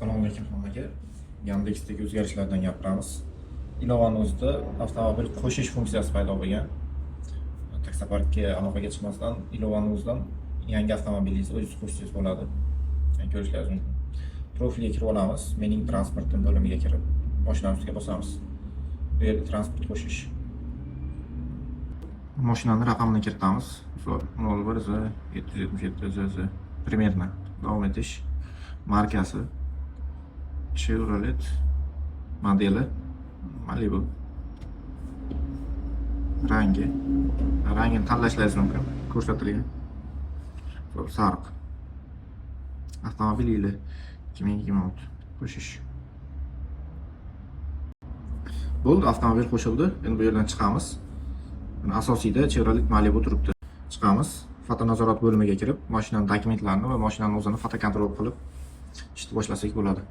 Assalomu alaykum hammaga. Yandex'dagi o'zgarishlardan gapiramiz. Ilovaning o'zida avtomobil qo'shish funksiyasi paydo bo'lgan. Taksoparkga aloqaga chiqmasdan Ilovaning o'zidan yangi avtomobilingizni o'zingiz qo'shsangiz bo'ladi. Ko'rishlaringiz mumkin. Profilga kirib olamiz. Mening transportim bo'limiga kirib, mashinani ustiga bosamiz. Bu yerda transport qo'shish. Mashinani raqamini kiritamiz. 01 777 примерно. Davom etish. Markasi Chevrolet, modeli Malibu. Rangini tanlashingiz mumkin, ko'rsatilgan. Sariq. Avtomobil yili 2026. Qo'shish. Bo'ldi, avtomobil qo'shildi. Endi bu yerdan chiqamiz. Asosiyda Chevrolet Malibu turibdi. Chiqamiz. Fotonazorat bo'limiga kirib, mashinaning dokumentlarini va mashinaning o'zini fotokontrol qilib ishni boshlasak bo'ladi.